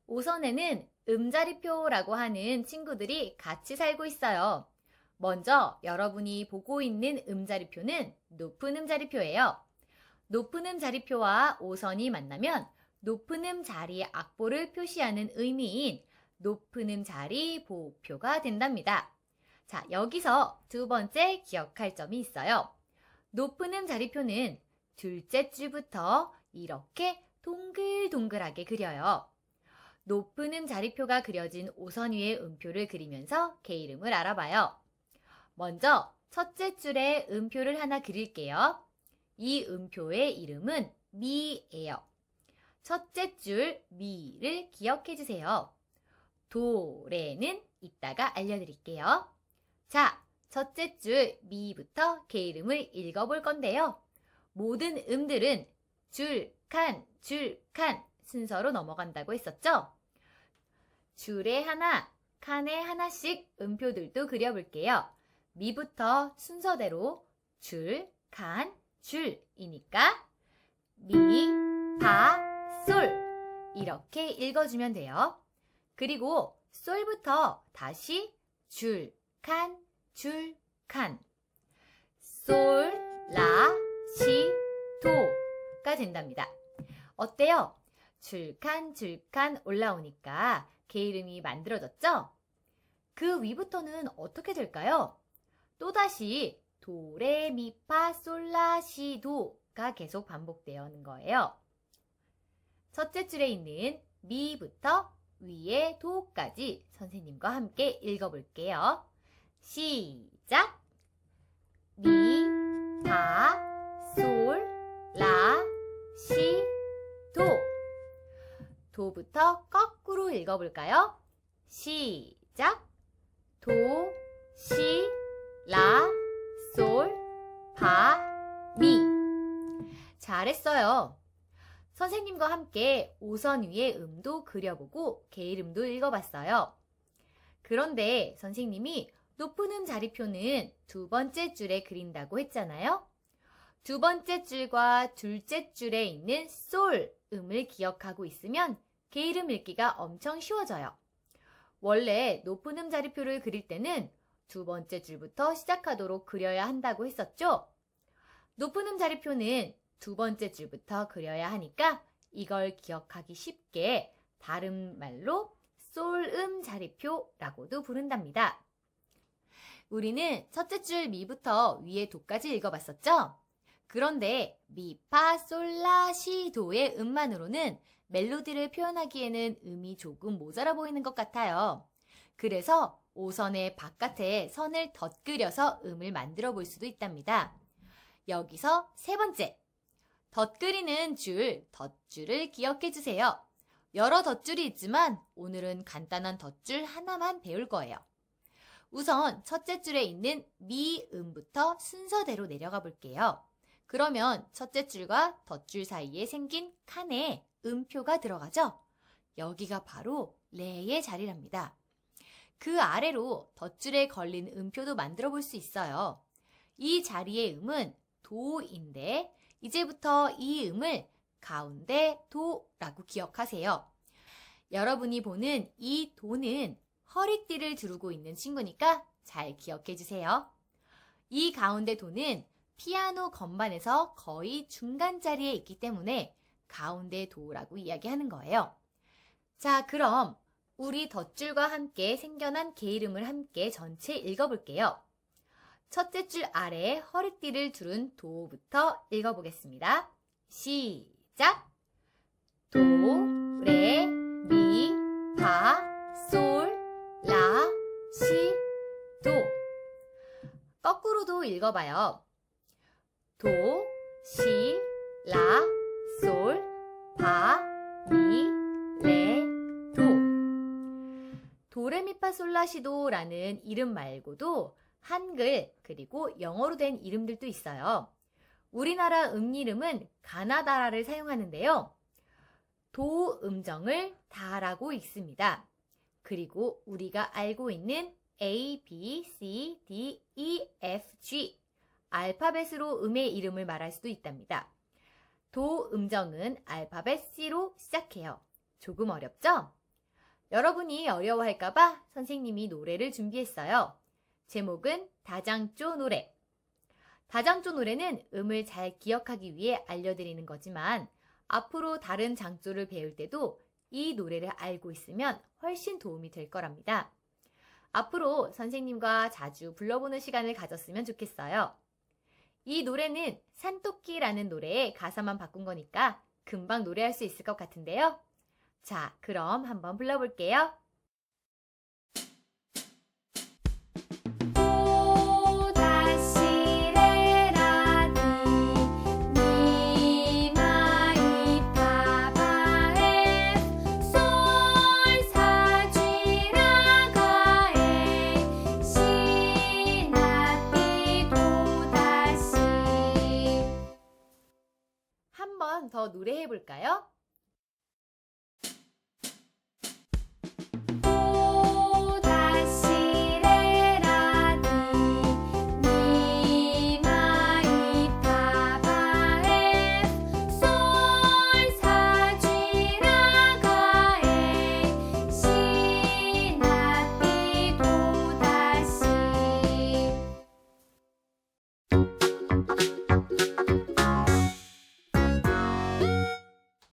오선에는 음자리표라고 하는 친구들이 같이 살고 있어요. 먼저 여러분이 보고 있는 음자리표는 높은 음자리표예요. 높은 음자리표와 오선이 만나면 높은 음자리 악보를 표시하는 의미인 높은 음자리 보호표가 된답니다. 자, 여기서 두 번째 기억할 점이 있어요. 높은 음자리표는 둘째 줄부터 이렇게 동글동글하게 그려요. 높은 음자리표가 그려진 오선 위에 음표를 그리면서 개 이름을 알아봐요. 먼저 첫째 줄에 음표를 하나 그릴게요. 이 음표의 이름은 미예요. 첫째 줄 미를 기억해 주세요. 도레는 이따가 알려드릴게요. 자, 첫째 줄 미부터 개 이름을 읽어볼 건데요. 모든 음들은 줄, 칸 순서로 넘어간다고 했었죠? 줄에 하나, 칸에 하나씩 음표들도 그려볼게요. 미부터 순서대로 줄, 칸, 줄이니까 미, 파, 솔 이렇게 읽어주면 돼요. 그리고 솔부터 다시 줄, 칸, 솔, 라, 시, 도가 된답니다. 어때요? 줄칸 올라오니까 개 이름이 만들어졌죠? 그 위부터는 어떻게 될까요? 또다시 도, 레, 미, 파, 솔, 라, 시, 도가 계속 반복되는 거예요. 첫째 줄에 있는 미부터 위에 도까지 선생님과 함께 읽어볼게요. 시작! 미, 파, 솔, 라, 시, 도. 도부터 거꾸로 읽어볼까요? 시작! 도, 시, 라, 솔, 파, 미. 잘했어요. 선생님과 함께 오선 위에 음도 그려보고 개 이름도 읽어봤어요. 그런데 선생님이 높은 음 자리표는 두 번째 줄에 그린다고 했잖아요. 두 번째 줄과 둘째 줄에 있는 솔 음을 기억하고 있으면 개 이름 읽기가 엄청 쉬워져요. 원래 높은 음 자리표를 그릴 때는 두 번째 줄부터 시작하도록 그려야 한다고 했었죠? 높은 음 자리표는 두 번째 줄부터 그려야 하니까 이걸 기억하기 쉽게 다른 말로 솔음 자리표라고도 부른답니다. 우리는 첫째 줄 미부터 위에 도까지 읽어봤었죠? 그런데 미, 파, 솔, 라, 시, 도의 음만으로는 멜로디를 표현하기에는 음이 조금 모자라 보이는 것 같아요. 그래서 오선의 바깥에 선을 덧그려서 음을 만들어 볼 수도 있답니다. 여기서 세 번째, 덧그리는 줄, 덧줄을 기억해 주세요. 여러 덧줄이 있지만 오늘은 간단한 덧줄 하나만 배울 거예요. 우선 첫째 줄에 있는 미 음부터 순서대로 내려가 볼게요. 그러면 첫째 줄과 덧줄 사이에 생긴 칸에 음표가 들어가죠? 여기가 바로 레의 자리랍니다. 그 아래로 덧줄에 걸린 음표도 만들어 볼 수 있어요. 이 자리의 음은 도인데 이제부터 이 음을 가운데 도라고 기억하세요. 여러분이 보는 이 도는 허리띠를 두르고 있는 친구니까 잘 기억해 주세요. 이 가운데 도는 피아노 건반에서 거의 중간 자리에 있기 때문에 가운데 도라고 이야기하는 거예요. 자, 그럼 우리 덧줄과 함께 생겨난 개 이름을 함께 전체 읽어볼게요. 첫째 줄 아래 허리띠를 두른 도부터 읽어보겠습니다. 시작! 도, 레, 미, 파, 솔, 라, 시, 도. 거꾸로도 읽어봐요. 도, 시, 라, 솔, 파, 미, 레, 도. 도레미파솔라시도라는 이름 말고도 한글 그리고 영어로 된 이름들도 있어요. 우리나라 이름은 가나다라를 사용하는데요. 도 음정을 다라고 읽습니다. 그리고 우리가 알고 있는 A, B, C, D, E, F, G 알파벳으로 음의 이름을 말할 수도 있답니다. 도 음정은 알파벳 C로 시작해요. 조금 어렵죠? 여러분이 어려워할까봐 선생님이 노래를 준비했어요. 제목은 다장쪼 노래. 다장쪼 노래는 음을 잘 기억하기 위해 알려드리는 거지만 앞으로 다른 장조를 배울 때도 이 노래를 알고 있으면 훨씬 도움이 될 거랍니다. 앞으로 선생님과 자주 불러보는 시간을 가졌으면 좋겠어요. 이 노래는 산토끼라는 노래의 가사만 바꾼 거니까 금방 노래할 수 있을 것 같은데요. 자, 그럼 한번 불러볼게요. 한 번 더 노래해 볼까요?